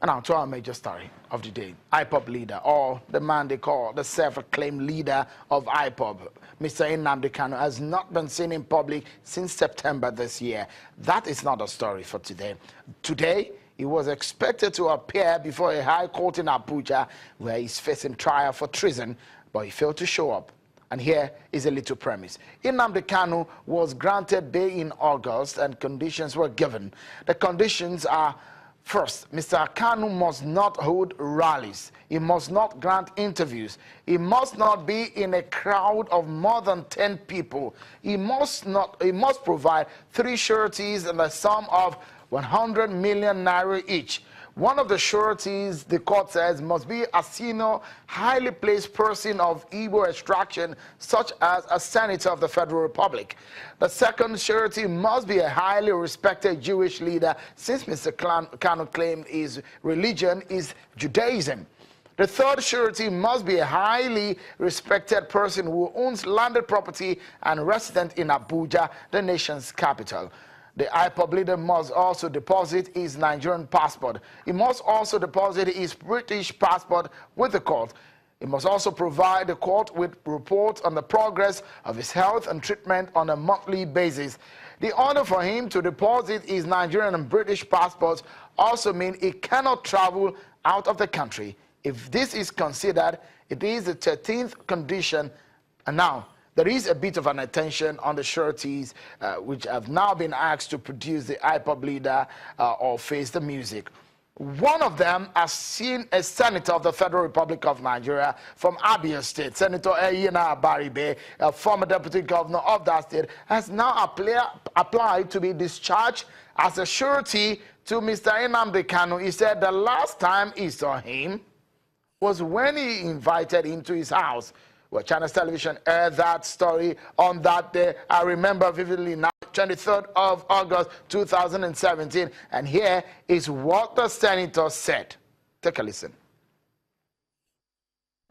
And now to our major story of the day. IPOB leader, or the man they call the self-acclaimed leader of IPOB, Mr. Nnamdi Kanu, has not been seen in public since September this year. That is not a story for today. Today, he was expected to appear before a high court in Abuja, where he's facing trial for treason, but he failed to show up. And here is a little premise. Nnamdi Kanu was granted bail in August and conditions were given. The conditions are: first, Mr. Kanu must not hold rallies. He must not grant interviews. He must not be in a crowd of more than 10 people. He must provide 3 sureties in the sum of 100 million naira each. One of the sureties, the court says, must be a senior, highly placed person of Igbo extraction, such as a senator of the Federal Republic. The second surety must be a highly respected Jewish leader, since Mr. Kanu claimed his religion is Judaism. The third surety must be a highly respected person who owns landed property and resident in Abuja, the nation's capital. The IPOB leader must also deposit his Nigerian passport. He must also deposit his British passport with the court. He must also provide the court with reports on the progress of his health and treatment on a monthly basis. The order for him to deposit his Nigerian and British passports also means he cannot travel out of the country. If this is considered, it is the 13th condition. And now, there is a bit of an attention on the sureties, which have now been asked to produce the IPOB leader or face the music. One of them has seen a senator of the Federal Republic of Nigeria from Abia State, Senator Eyina Abaribe, a former deputy governor of that state, has now applied to be discharged as a surety to Mr. Nnamdi Kanu. He said the last time he saw him was when he invited him to his house. Well, Channels Television aired that story on that day. I remember vividly now, 23rd of August, 2017. And here is what the senator said. Take a listen.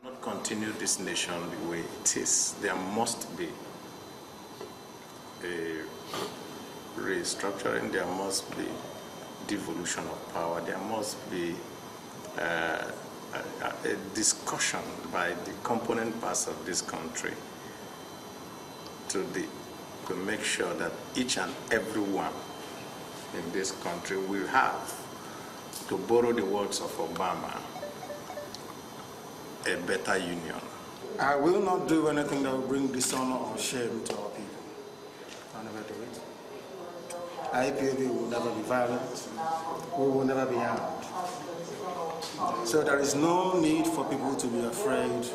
Not continue this nation the way it is. There must be a restructuring. There must be devolution of power. There must be a discussion by the component parts of this country to make sure that each and every one in this country will have, to borrow the words of Obama, a better union. I will not do anything that will bring dishonor or shame to our people. I'll never do it. IPOB will never be violent. We will never be armed. So there is no need for people to be afraid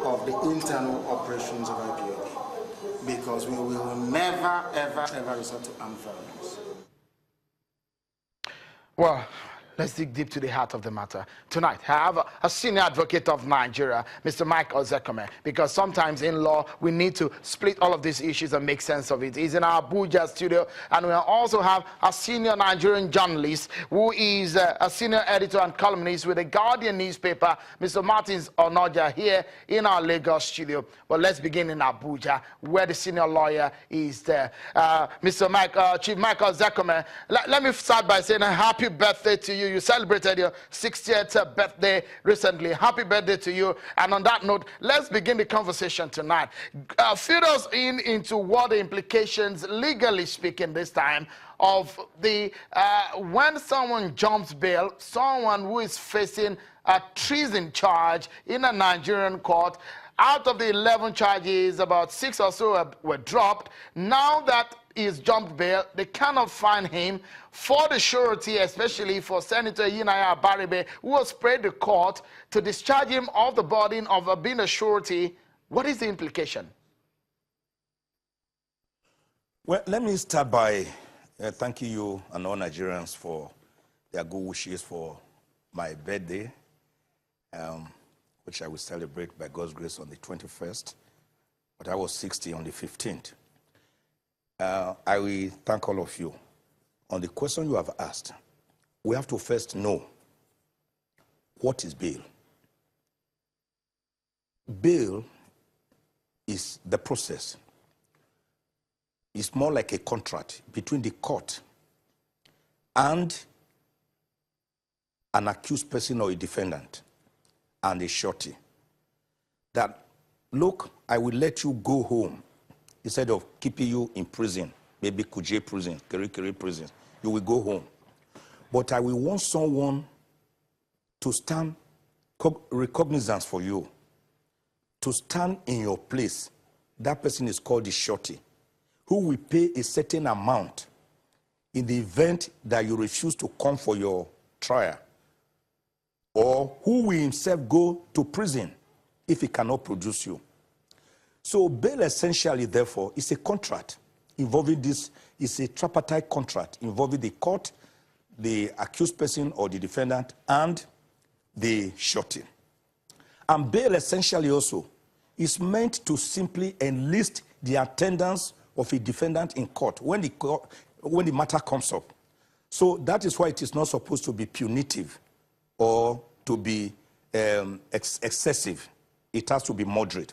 of the internal operations of IPOB, because we will never, ever, ever resort to armed violence. Well, let's dig deep to the heart of the matter. Tonight, I have a senior advocate of Nigeria, Mr. Mike Ozekhome, because sometimes in law, we need to split all of these issues and make sense of it. He's in our Abuja studio, and we also have a senior Nigerian journalist who is a senior editor and columnist with the Guardian newspaper, Mr. Martins Onoja, here in our Lagos studio. But let's begin in Abuja, where the senior lawyer is there. Mr. Chief Mike Ozekhome, let me start by saying a happy birthday to you. You celebrated your 60th birthday recently. Happy birthday to you. And on that note, let's begin the conversation tonight. Fill us into what the implications, legally speaking this time, of the when someone jumps bail, someone who is facing a treason charge in a Nigerian court. Out of the 11 charges, about 6 or so were dropped. Now that he's jumped bail, they cannot find him. For the surety, especially for Senator Eyina Abaribe, who has prayed the court to discharge him of the burden of being a surety. What is the implication? Well, let me start by thanking you and all Nigerians for their good wishes for my birthday, which I will celebrate by God's grace on the 21st, but I was 60 on the 15th. I will thank all of you. On the question you have asked, we have to first know what is bail. Bail is the process. It's more like a contract between the court and an accused person or a defendant and a surety that, look, I will let you go home instead of keeping you in prison, maybe Kuje prison, Kirikiri prison. You will go home. But I will want someone to stand recognizance for you, to stand in your place. That person is called the surety, who will pay a certain amount in the event that you refuse to come for your trial, or who will himself go to prison if he cannot produce you. So bail essentially, therefore, is a contract involving this, is a tripartite contract involving the court, the accused person or the defendant, and the surety. And bail essentially also is meant to simply enlist the attendance of a defendant in court when the matter comes up. So that is why it is not supposed to be punitive or to be excessive. It has to be moderate.